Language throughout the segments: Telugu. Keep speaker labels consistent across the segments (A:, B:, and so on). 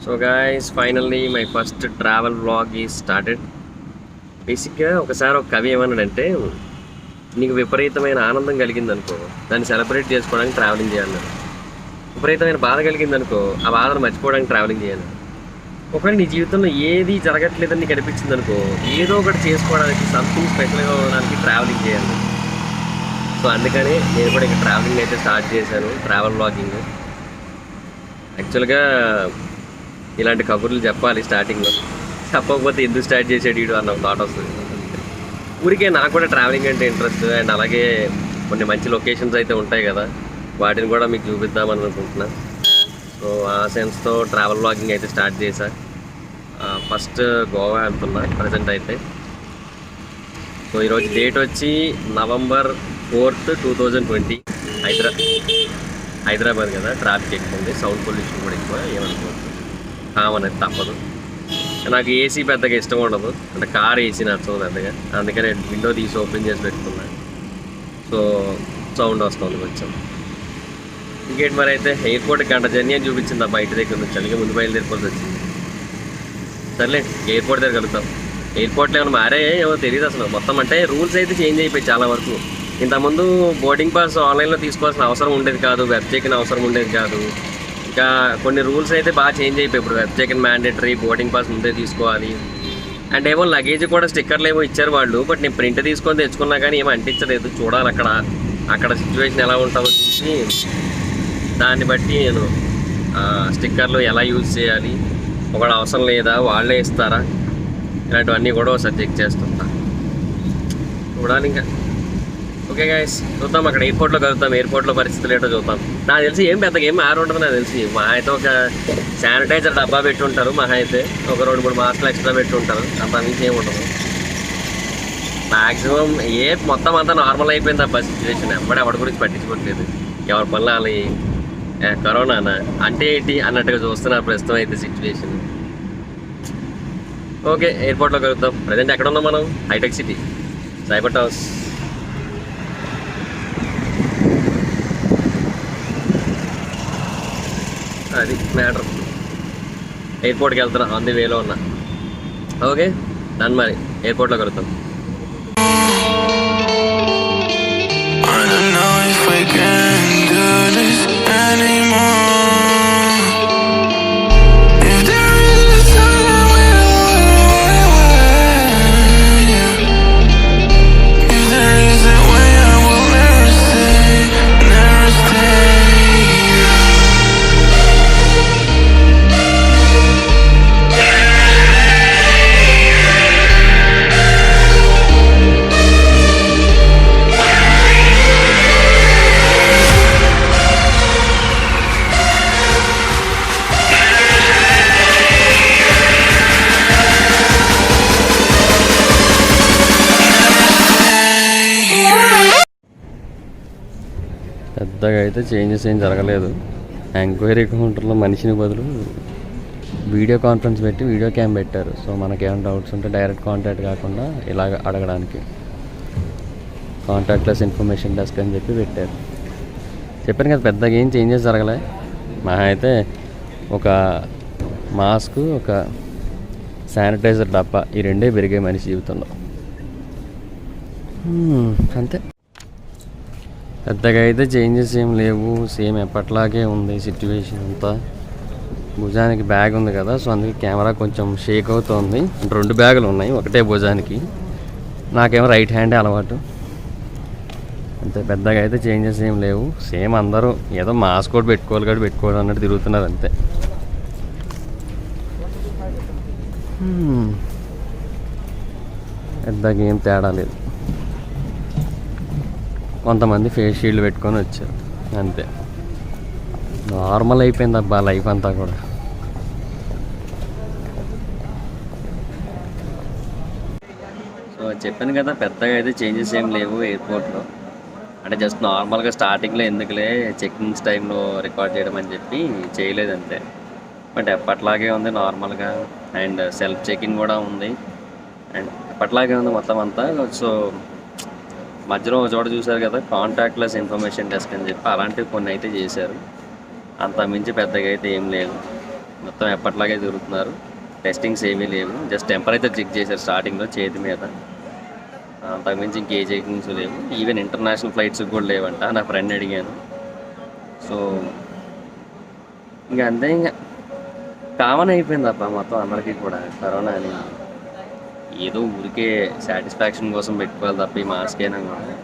A: So guys finally my first travel vlog is started. బేసిక్గా ఒకసారి ఒక కవి ఏమన్నాడంటే, నీకు విపరీతమైన ఆనందం కలిగిందనుకో దాన్ని సెలబ్రేట్ చేసుకోవడానికి ట్రావెలింగ్ చేయాలన్నాడు. విపరీతమైన బాధ కలిగిందనుకో ఆ బాధను మర్చిపోవడానికి ట్రావెలింగ్ చేయాలి. ఒకవేళ నీ జీవితంలో ఏది జరగట్లేదని నీకు అనిపించింది అనుకో, ఏదో ఒకటి చేసుకోవడానికి సంథింగ్ స్పెషల్గా ఉండడానికి ట్రావెలింగ్ చేయాలి. సో అందుకని నేను కూడా ఇక్కడ ట్రావెలింగ్ అయితే స్టార్ట్ చేశాను, ట్రావెల్ వ్లాగింగ్. యాక్చువల్గా ఇలాంటి కబుర్లు చెప్పాలి స్టార్టింగ్లో, చెప్పకపోతే ఎందుకు స్టార్ట్ చేసాడు వీడు అన్న థాట్ వస్తుంది. ఊరికే నాకు కూడా ట్రావెలింగ్ అంటే ఇంట్రెస్ట్, అండ్ అలాగే కొన్ని మంచి లొకేషన్స్ అయితే ఉంటాయి కదా, వాటిని కూడా మీకు చూపిద్దామని అనుకుంటున్నా. సో ఆ సెన్స్తో ట్రావెల్ వ్లాగింగ్ అయితే స్టార్ట్ చేశా. ఫస్ట్ గోవా వెళ్తున్నా ప్రజెంట్ అయితే. సో ఈరోజు డేట్ వచ్చి November 4th, 2020. హైదరాబాద్ కదా, ట్రాఫిక్ ఎక్కువ ఉంది, సౌండ్ పొల్యూషన్ కూడా ఎక్కువ. ఏమనుకోవచ్చు, కామన్ అయితే తప్పదు. నాకు ఏసీ పెద్దగా ఇష్టం ఉండదు, అంటే కార్ ఏసీ నచ్చదు పెద్దగా, అందుకని విండో తీసి ఓపెన్ చేసి పెట్టుకున్నా. సో సౌండ్ వస్తుంది కొంచెం. ఇంకేంటి మరి, అయితే ఎయిర్పోర్ట్ గంట జర్నీ అని చూపించింది అబ్బా ఇంటి దగ్గర నుంచి, అందుకే ముందు బయలుదేరిపోతే వచ్చింది. సర్లే ఎయిర్పోర్ట్ దగ్గర కలుగుతాం. ఎయిర్పోర్ట్లో ఏమైనా మారాయో ఏమో తెలియదు అసలు. మొత్తం అంటే రూల్స్ అయితే చేంజ్ అయిపోయి చాలా వరకు. ఇంతకుముందు బోర్డింగ్ పాస్ ఆన్లైన్లో తీసుకోవాల్సిన అవసరం ఉండేది కాదు, వెబ్ చెక్-ఇన్ అవసరం ఉండేది కాదు. ఇంకా కొన్ని రూల్స్ అయితే బాగా చేంజ్ అయిపోయి, ఇప్పుడు web check-in mandatory, boarding pass ముందే తీసుకోవాలి. అండ్ ఏమో లగేజ్ కూడా స్టిక్కర్లు ఏమో ఇచ్చారు వాళ్ళు, బట్ నేను ప్రింట్ తీసుకొని తెచ్చుకున్నా కానీ ఏమో అంటించలేదు. చూడాలి అక్కడ సిచ్యువేషన్ ఎలా ఉంటుందో చూసి దాన్ని బట్టి నేను స్టిక్కర్లు ఎలా యూజ్ చేయాలి, ఒకటి అవసరం లేదా, వాళ్ళే ఇస్తారా, ఇలాంటివన్నీ కూడా ఒకసారి చెక్ చేస్తుంటా. చూడాలి ఇంకా. ఓకే గైస్, చూద్దాం అక్కడ ఎయిర్పోర్ట్లో కలుగుతాం. ఎయిర్పోర్ట్లో పరిస్థితులు ఏంటో చూద్దాం. నాకు తెలిసి ఏం పెద్దగా ఏం మారి ఉంటుంది. నాకు తెలిసి మహా అయితే ఒక శానిటైజర్ డబ్బా పెట్టి ఉంటారు, మహా అయితే ఒక 2-3 మాస్కులు ఎక్స్ట్రా పెట్టి ఉంటారు, అంత నుంచి ఏమి ఉండదు మ్యాక్సిమం. మొత్తం అంతా నార్మల్ అయిపోయింది తప్ప సిచ్యువేషన్. ఎవరి గురించి పట్టించుకోవట్లేదు, ఎవరి పనులు వాళ్ళు. కరోనానా అంటే ఏంటి అన్నట్టుగా చూస్తున్నారు ప్రస్తుతం అయితే సిచ్యువేషన్. ఓకే, ఎయిర్పోర్ట్లో కలుగుతాం. ప్రజెంట్ ఎక్కడ ఉన్నాం మనం? హైటెక్ సిటీ, సైబర్ టవర్స్. అది మ్యాటర్. ఎయిర్పోర్ట్కి వెళ్తున్నా, ఆన్ ది వేలో ఉన్నా. ఓకే డన్, మరి ఎయిర్పోర్ట్లో కలుగుతాం. పెద్దగా అయితే చేంజెస్ ఏం జరగలేదు. ఎంక్వైరీ కౌంటర్లో మనిషిని బదులు వీడియో కాన్ఫరెన్స్ పెట్టి వీడియో క్యామ్ పెట్టారు. సో మనకేమైనా డౌట్స్ ఉంటే డైరెక్ట్ కాంటాక్ట్ కాకుండా ఇలాగ అడగడానికి కాంటాక్ట్లెస్ ఇన్ఫర్మేషన్ డెస్క్ అని చెప్పి పెట్టారు. చెప్పాను కదా, పెద్దగా ఏం చేంజెస్ జరగలే. మహా అయితే ఒక మాస్క్, ఒక శానిటైజర్ డబ్బా, ఈ రెండే పెరిగాయి మనిషి జీవితంలో, అంతే. పెద్దగా అయితే చేంజెస్ ఏం లేవు, సేమ్ ఎప్పట్లాగే ఉంది సిచ్యువేషన్ అంతా. భుజానికి బ్యాగ్ ఉంది కదా, సో అందుకే కెమెరా కొంచెం షేక్ అవుతుంది. 2 బ్యాగులు ఉన్నాయి, ఒకటే భుజానికి. నాకేమో రైట్ హ్యాండే అలవాటు. అంతే, పెద్దగా అయితే చేంజెస్ ఏం లేవు. సేమ్ అందరూ ఏదో మాస్క్ కూడా పెట్టుకోవాలి అన్నట్టు తిరుగుతున్నారు అంతే. పెద్దగా ఏం తేడా లేదు. కొంతమంది ఫేస్ షీల్డ్ పెట్టుకొని వచ్చారు, అంతే. నార్మల్ అయిపోయింది అబ్బా లైఫ్ అంతా కూడా. సో చెప్పాను కదా, పెద్దగా అయితే చేంజెస్ ఏం లేవు ఎయిర్పోర్ట్లో. అంటే జస్ట్ నార్మల్గా స్టార్టింగ్లో ఎందుకులే చెకింగ్స్ టైంలో రికార్డ్ చేయడం అని చెప్పి చేయలేదు అంతే. బట్ ఎప్పట్లాగే ఉంది నార్మల్గా, అండ్ సెల్ఫ్ చెకింగ్ కూడా ఉంది, అండ్ ఎప్పట్లాగే ఉంది మొత్తం అంతా. సో మధ్యలో ఒక చోట చూశారు కదా, కాంటాక్ట్లెస్ ఇన్ఫర్మేషన్ డెస్క్ అని చెప్పి, అలాంటివి కొన్ని అయితే చేశారు. అంత మించి పెద్దగా అయితే ఏం లేదు. మొత్తం ఎప్పట్లాగే తిరుగుతున్నారు. టెస్టింగ్స్ ఏమీ లేవు, జస్ట్ టెంపరేచర్ చెక్ చేశారు స్టార్టింగ్లో చేతి మీద, అంతకుమించి ఇంకే చెకింగ్స్ లేవు. ఈవెన్ ఇంటర్నేషనల్ ఫ్లైట్స్ కూడా లేవంట, నా ఫ్రెండ్ అడిగాను. సో ఇంకా అంతే, ఇంకా కామన్ అయిపోయింది అబ్బా మొత్తం అందరికీ కూడా కరోనా అని. ఏదో ఊరికే సాటిస్ఫాక్షన్ కోసం పెట్టుకోవాలి తప్ప ఈ మాస్క్ అయినా కూడా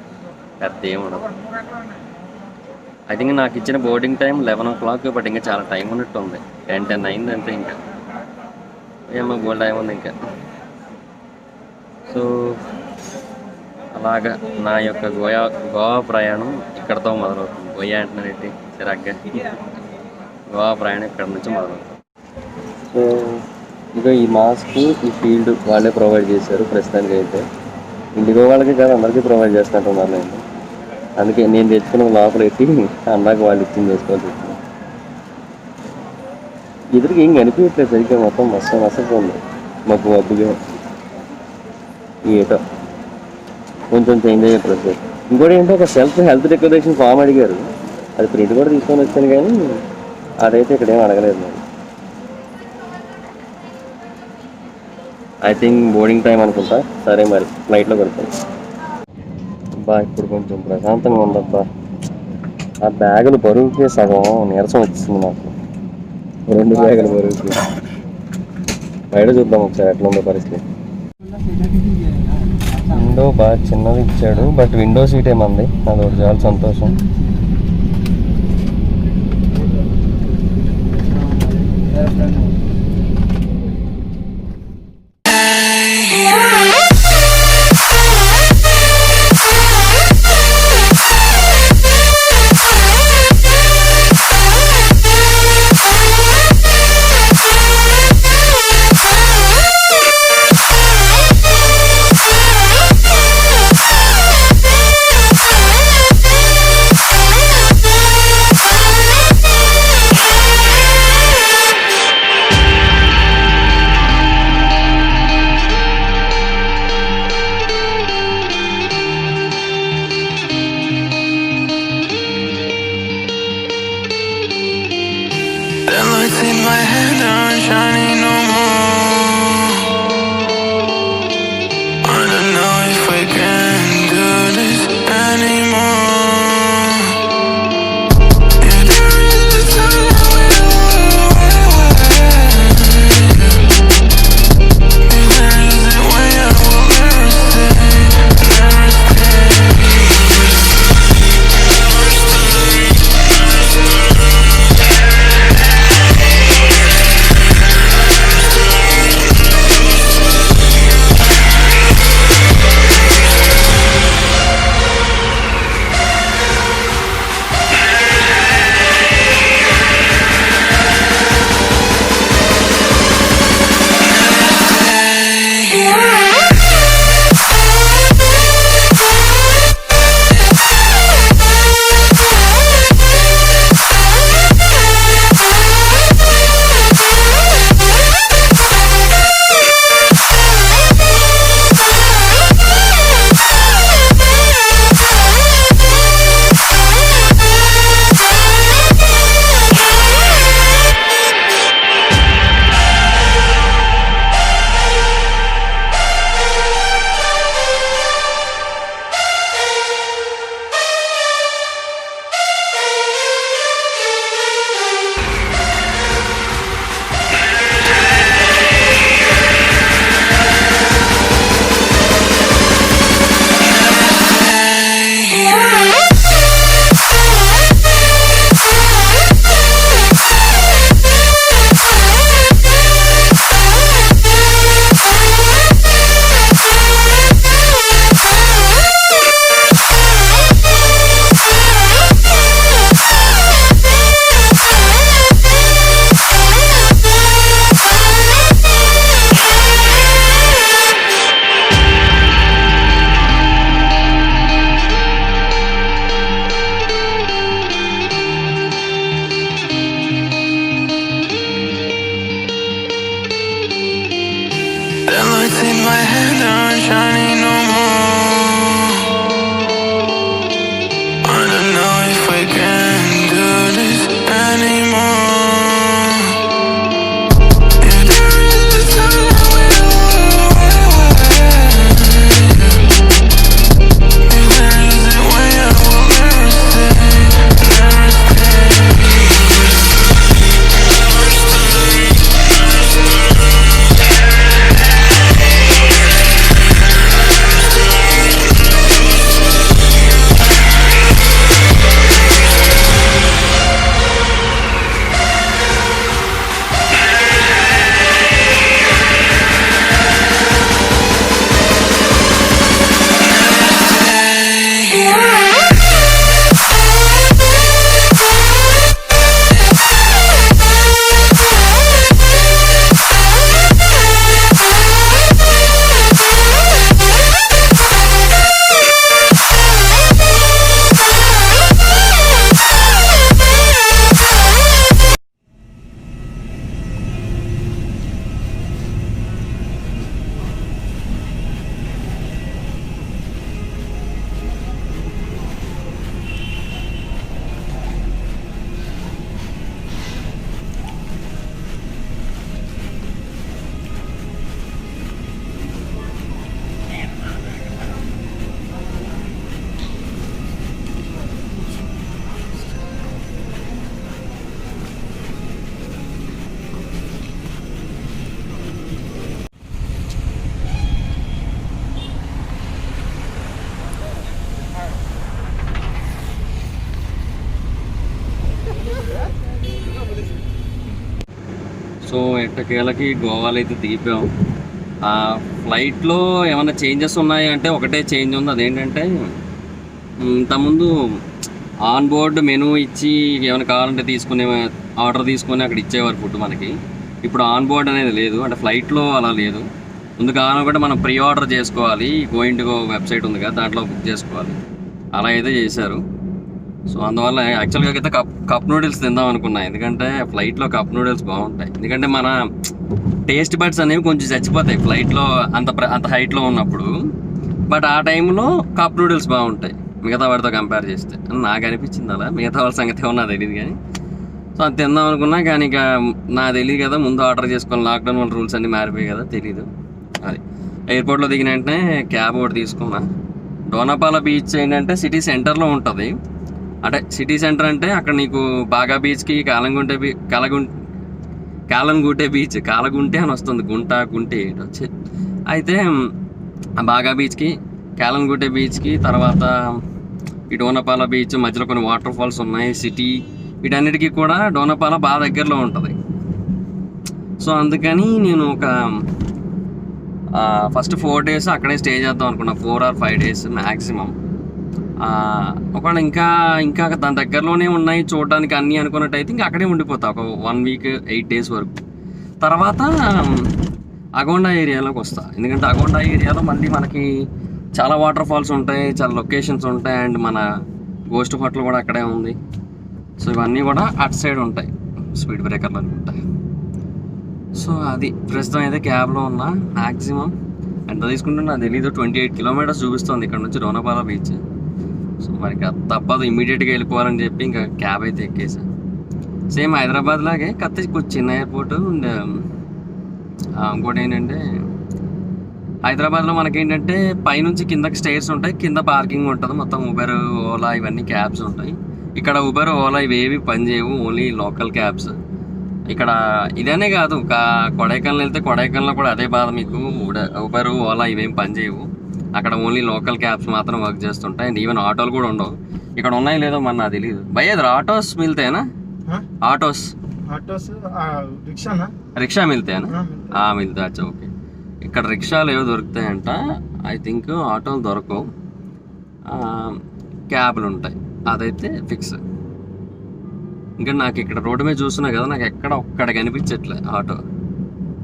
A: పెద్ద ఏముండదు. ఐ థింక్ నాకు ఇచ్చిన బోర్డింగ్ టైం 11 o'clock, బట్ ఇంకా చాలా టైం ఉన్నట్టు ఉంది. 10 అయింది అంతే, ఇంకా ఏమో గోల్ టైం ఉంది ఇంకా. సో అలాగా నా యొక్క గోవా ప్రయాణం ఇక్కడతో మొదలవుతుంది. గోయా అంటున్నానండి చిరాగ్గా, గోవా ప్రయాణం ఇక్కడ నుంచి మొదలవుతుంది. సో ఇక ఈ మాస్క్, ఈ ఫీల్డ్ వాళ్ళే ప్రొవైడ్ చేశారు ప్రస్తుతానికి అయితే. ఇండిగో వాళ్ళకి కాదు అందరికీ ప్రొవైడ్ చేస్తున్నట్టున్నారు. నేను అందుకే నేను తెచ్చుకున్న లోపల ఎట్టి అన్నాక వాళ్ళు ఇచ్చింది చేసుకోవాల్సి వచ్చింది. ఎదురుకి ఏం కనిపించట్లేదు సరిగ్గా, మొత్తం మస్తు ఉంది మబ్బు మబ్బుగా. ఏటో కొంచెం చేంజ్ అయ్యే ప్రొసెస్. ఇంకోటి ఏంటో ఒక సెల్ఫ్ హెల్త్ డిక్లరేషన్ ఫామ్ అడిగారు, అది ప్రింట్ కూడా తీసుకొని వచ్చాను, కానీ అదైతే ఇక్కడ ఏం అడగలేదు మరి. ఐ థింక్ బోర్డింగ్ టైం అనుకుంటా. సరే మరి ఫ్లైట్లో కొడతాను. బా ఇప్పుడు కొంచెం ప్రశాంతంగా ఉండబ్బా. ఆ బ్యాగులు బరువుకి సగం నీరసం వచ్చింది నాకు, 2 బ్యాగుల బరువుకి. బయట చూద్దాం ఒకసారి ఎట్లా ఉందో పరిస్థితి. విండో బాగా చిన్నది ఇచ్చాడు, బట్ విండో సీట్ ఏమంది, అది ఒకటి చాలా సంతోషం. సో ఎట్టకేలకి గోవాలో అయితే దిగిపోయాం. ఆ ఫ్లైట్లో ఏమైనా చేంజెస్ ఉన్నాయి అంటే ఒకటే చేంజ్ ఉంది, అదేంటంటే ఇంతకుముందు ఆన్ బోర్డ్ మెనూ ఇచ్చి ఏమైనా కావాలంటే తీసుకునే ఆర్డర్ తీసుకొని అక్కడ ఇచ్చేవారు ఫుడ్ మనకి. ఇప్పుడు ఆన్ బోర్డ్ అనేది లేదు, అంటే ఫ్లైట్లో అలా లేదు. ముందు కావాలనుకుంటే మనం ప్రీ ఆర్డర్ చేసుకోవాలి, గోయింగ్ టు గో వెబ్సైట్ ఉంది కదా దాంట్లో బుక్ చేసుకోవాలి. అలా అయితే చేశారు. సో అందువల్ల యాక్చువల్గా అయితే కప్ నూడిల్స్ తిందాం అనుకున్నా, ఎందుకంటే ఫ్లైట్లో కప్ నూడిల్స్ బాగుంటాయి. ఎందుకంటే మన టేస్ట్ బడ్స్ అనేవి కొంచెం చచ్చిపోతాయి ఫ్లైట్లో అంత హైట్లో ఉన్నప్పుడు. బట్ ఆ టైంలో కప్ నూడిల్స్ బాగుంటాయి మిగతా వాటితో కంపేర్ చేస్తే అని నాకు అనిపించింది. అలా మిగతా వాళ్ళ సంగతి ఏమన్నా తెలియదు కానీ. సో అది తిందాం అనుకున్నా కానీ ఇక నాకు తెలియదు కదా, ముందు ఆర్డర్ చేసుకొని లాక్డౌన్ వల్ల రూల్స్ అన్నీ మారిపోయాయి కదా, తెలీదు. అది ఎయిర్పోర్ట్లో దిగిన వెంటనే క్యాబ్ ఒకటి తీసుకున్నా. డోనాపాల బీచ్ ఏంటంటే సిటీ సెంటర్లో ఉంటుంది. అంటే సిటీ సెంటర్ అంటే అక్కడ నీకు బాగా బీచ్కి కాలంగుంటే బీచ్, కాలగుంటే అని వస్తుంది, గుంటే వచ్చి అయితే ఆ బాగా బీచ్కి, కాలంగుంటే బీచ్కి, తర్వాత ఈ డోనాపాల బీచ్ మధ్యలో కొన్ని వాటర్ ఫాల్స్ ఉన్నాయి, సిటీ, వీటన్నిటికీ కూడా డోనాపాల బాగా దగ్గరలో ఉంటుంది. సో అందుకని నేను ఒక ఫస్ట్ 4 days అక్కడే స్టే చేద్దాం అనుకున్నా, 4 or 5 days మ్యాక్సిమం. ఒకవేళ ఇంకా దాని దగ్గరలోనే ఉన్నాయి చూడడానికి అన్నీ అనుకున్నట్టయితే ఇంకా అక్కడే ఉండిపోతా ఒక 1 week 8 days వరకు. తర్వాత అగోండా ఏరియాలోకి వస్తా, ఎందుకంటే అగోండా ఏరియాలో మళ్ళీ మనకి చాలా వాటర్ ఫాల్స్ ఉంటాయి, చాలా లొకేషన్స్ ఉంటాయి, అండ్ మన గోస్ట్ హోటల్ కూడా అక్కడే ఉంది. సో ఇవన్నీ కూడా అటు సైడ్ ఉంటాయి, స్పీడ్ బ్రేకర్లు అనుకుంటా. సో అది ప్రస్తుతం అయితే క్యాబ్లో ఉన్నా. మ్యాక్సిమం ఎంత తీసుకుంటే నాకు తెలీదు, 28 kilometers చూపిస్తుంది ఇక్కడ నుంచి డోనాపాల బీచ్. సో మరి తప్పదు, ఇమీడియట్గా వెళ్ళిపోవాలని చెప్పి ఇంకా క్యాబ్ అయితే ఎక్కేసా. సేమ్ హైదరాబాద్ లాగే, కాకపోతే కొంచెం చిన్న ఎయిర్పోర్ట్. ఇంకోటి ఏంటంటే హైదరాబాద్లో మనకేంటంటే పైనుంచి కిందకి స్టేర్స్ ఉంటాయి, కింద పార్కింగ్ ఉంటుంది, మొత్తం ఉబెర్, ఓలా ఇవన్నీ క్యాబ్స్ ఉంటాయి. ఇక్కడ ఉబెర్, ఓలా ఇవేవి పనిచేయవు, ఓన్లీ లోకల్ క్యాబ్స్. ఇక్కడ ఇదనే కాదు, కొడైకెనాల్ వెళ్తే కొడైకెనాల్లో కూడా అదే బాధ, మీకు ఉబెర్, ఓలా ఇవేం పనిచేయవు. అక్కడ ఓన్లీ లోకల్ క్యాబ్స్ మాత్రం వర్క్ చేస్తుంటాయి, అండ్ ఈవెన్ ఆటోలు కూడా ఉండవు. ఇక్కడ ఉన్నాయి లేదో మన నాకు తెలియదు. భయ్య ఆటోస్ మిల్తేనా? ఆటోస్ రిక్షా మిల్తేనా? మిల్తా, అచ్చా ఓకే. ఇక్కడ రిక్షాలు ఏవో దొరుకుతాయంట, ఐ థింక్ ఆటోలు దొరకవు, క్యాబ్లు ఉంటాయి, అదైతే ఫిక్స్. ఇంకా నాకు ఇక్కడ రోడ్డు మీద చూస్తున్నా కదా, నాకు ఎక్కడ ఒక్కడ కనిపించట్లే ఆటో.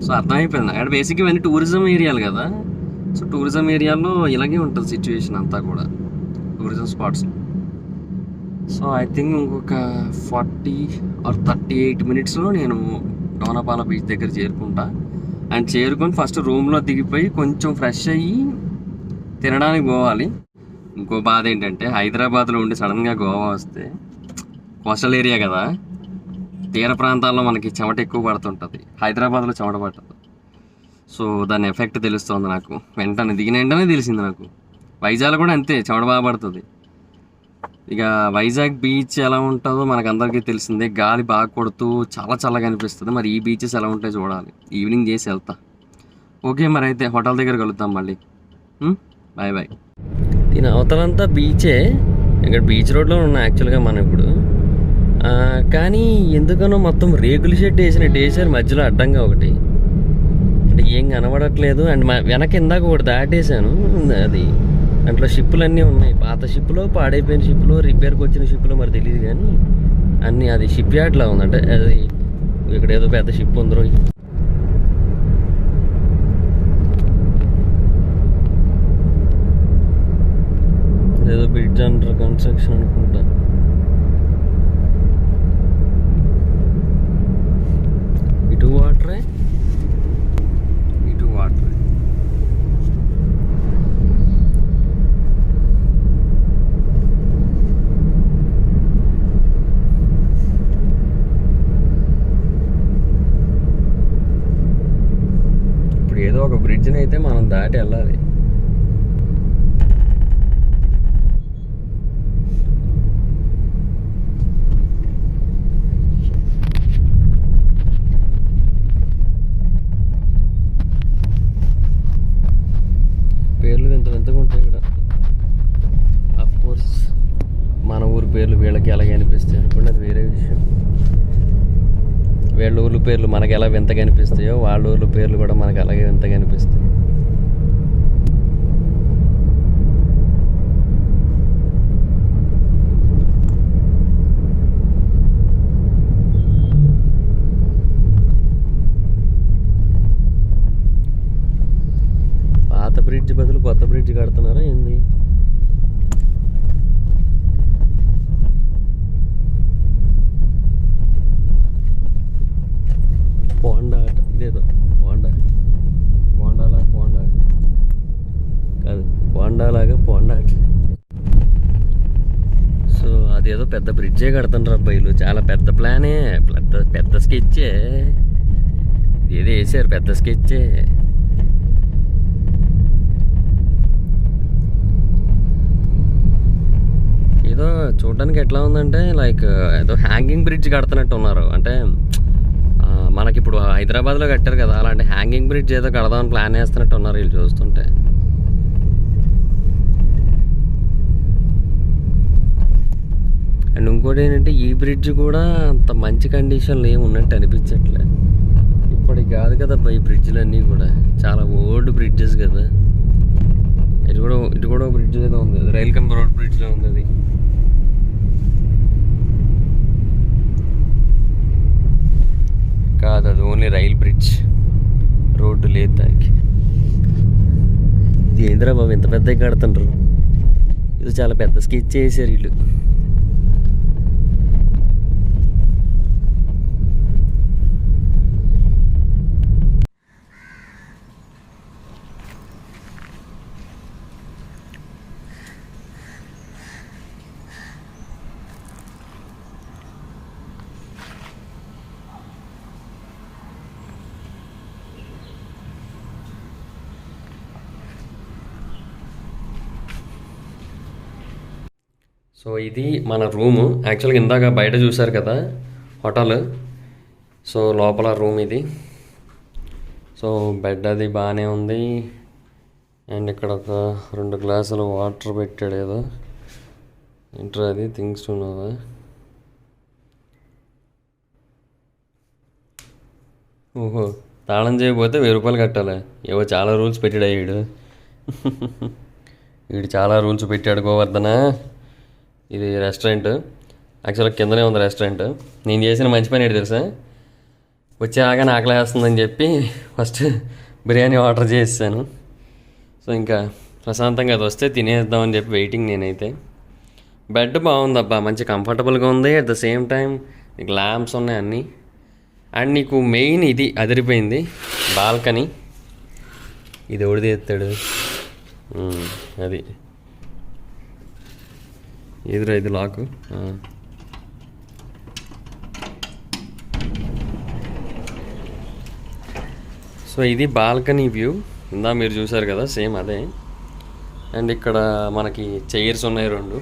A: సో అర్థమైపోయింది అక్కడ బేసిక్గా ఇవన్నీ టూరిజం ఏరియాలు కదా. సో టూరిజం ఏరియాలో ఇలాగే ఉంటుంది సిచ్యువేషన్ అంతా కూడా, tourism spots. So I think ఇంకొక 40 or 38 minutesలో నేను డోనాపాల బీచ్ దగ్గర చేరుకుంటా. అండ్ చేరుకొని ఫస్ట్ రూమ్లో దిగిపోయి కొంచెం ఫ్రెష్ అయ్యి తినడానికి పోవాలి. ఇంకో బాధ ఏంటంటే హైదరాబాద్లో ఉండి సడన్గా గోవా వస్తే, కోస్టల్ ఏరియా కదా, తీర ప్రాంతాల్లో మనకి చెమట ఎక్కువ పడుతుంటుంది, హైదరాబాద్లో చెమట పడుతుంది. సో దాని ఎఫెక్ట్ తెలుస్తుంది నాకు, దిగిన వెంటనే తెలిసింది నాకు. వైజాగ్ కూడా అంతే, చెమట బాగా పడుతుంది. ఇక వైజాగ్ బీచ్ ఎలా ఉంటుందో మనకు అందరికీ తెలిసిందే, గాలి బాగా కొడుతూ చాలా చల్లగా అనిపిస్తుంది. మరి ఈ బీచెస్ ఎలా ఉంటాయో చూడాలి, ఈవినింగ్ చేసి వెళ్తా. ఓకే మరి అయితే హోటల్ దగ్గర కలుద్దాం మళ్ళీ. Bye bye. దీని అవతలంతా బీచే, ఇక్కడ బీచ్ రోడ్లో ఉన్నాం యాక్చువల్గా మనం ఇప్పుడు. కానీ ఎందుకనో మొత్తం రేకుల షెడ్ వేసారు మధ్యలో అడ్డంగా ఒకటి, అంటే ఏం కనబడట్లేదు. అండ్ వెనక ఇందాక ఒకటి దాటేసాను, అది దాంట్లో షిప్పులు అన్నీ ఉన్నాయి, పాత షిప్పులో, పాడైపోయిన షిప్పులో, రిపేర్కి వచ్చిన షిప్పులో మరి తెలియదు కానీ అన్నీ అది షిప్ యార్డ్లా ఉంది. అంటే అది ఇక్కడ ఏదో పెద్ద షిప్ ఉందో, ఏదో బ్రిడ్జ్ అండర్ కన్స్ట్రక్షన్ అనుకుంటా. ఇటు వాటరే, ఇటు వాటరే. ఇప్పుడు ఏదో ఒక బ్రిడ్జ్ని అయితే మనం దాటి వెళ్ళాలి. పేర్లు వింత వింతగా ఉంటాయి ఇక్కడ. ఆఫ్ కోర్స్ మన ఊరి పేర్లు వీళ్ళకి అలాగే అనిపిస్తాయి అనుకోండి, అది వేరే విషయం. వీళ్ళ ఊర్లు పేర్లు మనకి ఎలా వింతగా అనిపిస్తాయో వాళ్ళ ఊర్ల పేర్లు కూడా మనకి అలాగే వింతగా అనిపిస్తాయి. పాత బ్రిడ్జ్ బదులు కొత్త బ్రిడ్జ్ కడుతున్నారా ఏంది? పోండా ఇదేదో పోండా కాదు, పోండాలాగా పోండా. సో అదేదో పెద్ద బ్రిడ్జే కడుతుండ్రు అబ్బాయిలు. చాలా పెద్ద ప్లానే, పెద్ద స్కెచ్చే. ఏదో వేసారు పెద్ద స్కెచ్చే. ఏదో చూడడానికి ఎట్లా ఉందంటే లైక్ ఏదో హ్యాంగింగ్ బ్రిడ్జ్ కడుతున్నట్టు ఉన్నారు. అంటే మనకి ఇప్పుడు హైదరాబాద్లో కట్టారు కదా, అలాంటి హ్యాంగింగ్ బ్రిడ్జ్ ఏదో కడదామని ప్లాన్ వేస్తున్నట్టు ఉన్నారు వీళ్ళు చూస్తుంటే. అండ్ ఇంకోటి ఏంటంటే ఈ బ్రిడ్జ్ కూడా అంత మంచి కండిషన్లో ఏమి ఉన్నట్టు అనిపించట్లే. ఇప్పటికి కాదు కదా ఈ బ్రిడ్జ్లు అన్నీ కూడా చాలా ఓల్డ్ బ్రిడ్జెస్ కదా. ఇటు కూడా బ్రిడ్జ్ ఏదో ఉంది, రైల్ కమ్ రోడ్ బ్రిడ్జ్లో ఉంది అది. కాదు, అది ఓన్లీ రైల్ బ్రిడ్జ్, రోడ్డు లేదు దానికి. ఇది ఏంద్రా బాబు ఇంత పెద్దగా కడుతుండ్రు. ఇది చాలా పెద్ద స్కెచ్ చేసారు వీళ్ళు. సో ఇది మన రూము. యాక్చువల్గా ఇందాక బయట చూసారు కదా హోటల్, సో లోపల రూమ్ ఇది. సో బెడ్ అది బాగానే ఉంది. అండ్ ఇక్కడ ఒక 2 గ్లాసులు వాటర్ పెట్టాడు ఏదో. ఏంట్రా అది థింగ్స్ ఉన్నదా? ఓహో, తాళం చేయకపోతే 1000 రూపాయలు కట్టాలి. ఏవో చాలా రూల్స్ పెట్టాడు వీడు. వీడు చాలా రూల్స్ పెట్టాడు గోవర్ధన. ఇది రెస్టారెంట్, యాక్చువల్గా కిందనే ఉంది రెస్టారెంట్. నేను చేసిన మంచి పని ఏంటి తెలుసా, వచ్చాక ఆకలి వేస్తుందని చెప్పి ఫస్ట్ బిర్యానీ ఆర్డర్ చేసాను. సో ఇంకా ప్రశాంతంగా అది వస్తే తినేద్దామని చెప్పి వెయిటింగ్ నేనైతే. బెడ్ బాగుందబ్బా, మంచి కంఫర్టబుల్గా ఉంది. అట్ ద సేమ్ టైం నీకు ల్యాంప్స్ ఉన్నాయి అన్నీ. అండ్ నీకు మెయిన్ ఇది అదిరిపోయింది, బాల్కనీ. ఇది ఎవడిది ఎత్తాడు అది ఎదురా, ఇది లాకు. సో ఇది బాల్కనీ వ్యూ. ఇందా మీరు చూసారు కదా, సేమ్ అదే. అండ్ ఇక్కడ మనకి చైర్స్ ఉన్నాయి 2.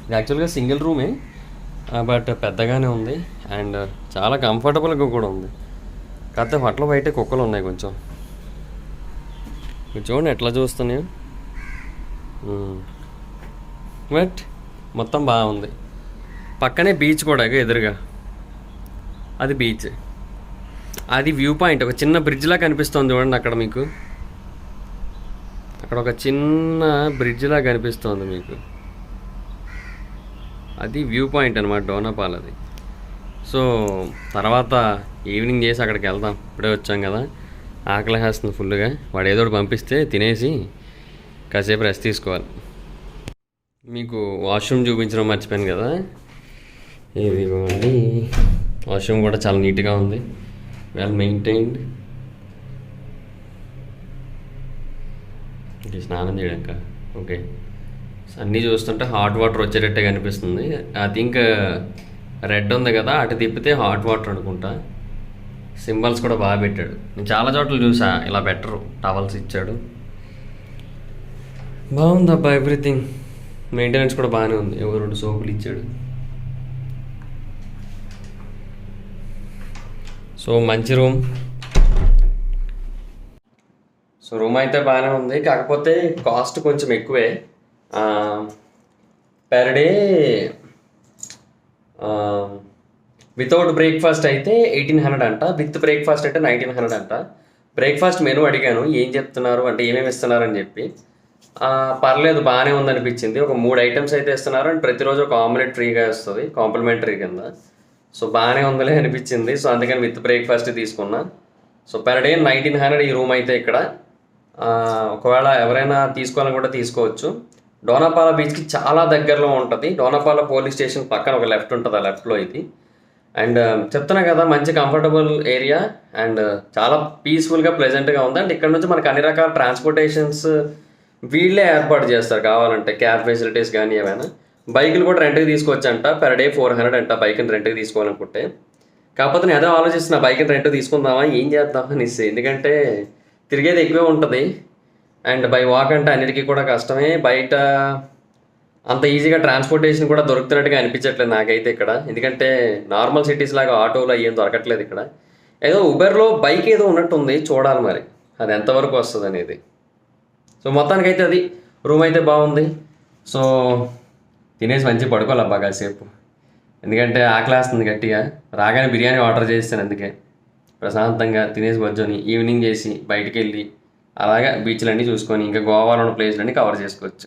A: ఇది యాక్చువల్గా సింగిల్ రూమే, బట్ పెద్దగానే ఉంది. అండ్ చాలా కంఫర్టబుల్గా కూడా ఉంది. కాకపోతే హోటల్ బయట కుక్కలు ఉన్నాయి కొంచెం. మీరు చూడండి ఎట్లా చూస్తున్నాయి. బట్ మొత్తం బాగుంది. పక్కనే బీచ్ కూడా ఎదురుగా, అది బీచ్. అది వ్యూ పాయింట్, ఒక చిన్న బ్రిడ్జ్లా కనిపిస్తుంది చూడండి అక్కడ మీకు. అక్కడ ఒక చిన్న బ్రిడ్జ్లా కనిపిస్తుంది మీకు. అది వ్యూ పాయింట్ అనమాట డోనాపాల్ అది. సో తర్వాత ఈవినింగ్ చేసి అక్కడికి వెళ్దాం. ఇప్పుడే వచ్చాం కదా, ఆకలి వేస్తుంది ఫుల్గా. వాడు ఏదో ఒకటి పంపిస్తే తినేసి కాసేపు రెస్ట్ తీసుకోవాలి. మీకు వాష్రూమ్ చూపించడం మర్చిపోయాను కదా, ఇదిగోండి. వాష్రూమ్ కూడా చాలా నీట్గా ఉంది, వెల్ మెయింటైన్డ్. స్నానం చేయడాక ఓకే. అన్నీ చూస్తుంటే హాట్ వాటర్ వచ్చేటట్టే కనిపిస్తుంది. ఐ థింక్ రెడ్ ఉంది కదా, అటు తిప్పితే హాట్ వాటర్ అనుకుంటా. సింబల్స్ కూడా బాగా పెట్టాడు. నేను చాలా చోట్ల చూసా ఇలా పెట్టరు, టవల్స్ ఇచ్చాడు. బాగుందబ్బా ఎవ్రీథింగ్. మెయింటెనెన్స్ కూడా బాగానే ఉంది. 2 సోపులు ఇచ్చాడు. సో మంచి రూమ్. సో రూమ్ అయితే బాగానే ఉంది, కాకపోతే కాస్ట్ కొంచెం ఎక్కువే. పెర్ డే వితౌట్ బ్రేక్ఫాస్ట్ అయితే 1800 అంట, విత్ బ్రేక్ఫాస్ట్ అయితే 1900 అంట. బ్రేక్ఫాస్ట్ మెనూ అడిగాను ఏం చెప్తున్నారు అంటే ఏమేమి ఇస్తున్నారని చెప్పి. పర్లేదు బాగానే ఉందనిపించింది. ఒక 3 ఐటమ్స్ అయితే ఇస్తున్నారు అండ్ ప్రతిరోజు ఒక ఆమ్లెట్ ఫ్రీగా వస్తుంది కాంప్లిమెంటరీ కింద. సో బాగానే ఉందిలే అనిపించింది. సో అందుకని విత్ బ్రేక్ఫాస్ట్ తీసుకున్నా. సో పర్ డే 1900 ఈ రూమ్ అయితే ఇక్కడ. ఒకవేళ ఎవరైనా తీసుకోవాలని కూడా తీసుకోవచ్చు. డోనాపాల బీచ్కి చాలా దగ్గరలో ఉంటుంది. డోనాపాల పోలీస్ స్టేషన్ పక్కన ఒక లెఫ్ట్ ఉంటుంది, ఆ లెఫ్ట్లో ఇది. అండ్ చెప్తున్నా కదా మంచి కంఫర్టబుల్ ఏరియా అండ్ చాలా పీస్ఫుల్గా ప్లెజెంట్గా ఉంది. అండ్ ఇక్కడ నుంచి మనకు అన్ని రకాల ట్రాన్స్పోర్టేషన్స్ వీళ్ళే ఏర్పాటు చేస్తారు కావాలంటే, క్యాబ్ ఫెసిలిటీస్ కానీ ఏమైనా. బైకులు కూడా రెంట్కి తీసుకోవచ్చు అంట, పర్ డే 400 అంట బైక్ని రెంట్కి తీసుకోవాలనుకుంటే. కాకపోతే నేను అదే ఆలోచిస్తున్నా, బైక్ని రెంట్ తీసుకుందామా ఏం చేద్దామా అనేసి. ఎందుకంటే తిరిగేది ఎక్కువే ఉంటుంది అండ్ బై వాక్ అంటే అన్నిటికీ కూడా కష్టమే. బయట అంత ఈజీగా ట్రాన్స్పోర్టేషన్ కూడా దొరుకుతున్నట్టుగా అనిపించట్లేదు నాకైతే ఇక్కడ. ఎందుకంటే నార్మల్ సిటీస్ లాగా ఆటోలో ఏం దొరకట్లేదు ఇక్కడ. ఏదో ఉబెర్లో బైక్ ఏదో ఉన్నట్టుంది, చూడాలి మరి అది ఎంతవరకు వస్తుంది అనేది. సో మొత్తానికైతే అది రూమ్ అయితే బాగుంది. సో తినేసి మంచిగా పడుకోవాలి అబ్బా కాసేపు, ఎందుకంటే ఆకలేస్తుంది గట్టిగా. రాగానే బిర్యానీ ఆర్డర్ చేస్తాను, అందుకే ప్రశాంతంగా తినేసి కూర్చొని ఈవినింగ్ చేసి బయటికి వెళ్ళి అలాగా బీచ్లన్నీ చూసుకొని ఇంకా గోవాలో ఉన్న ప్లేస్లన్నీ కవర్ చేసుకోవచ్చు.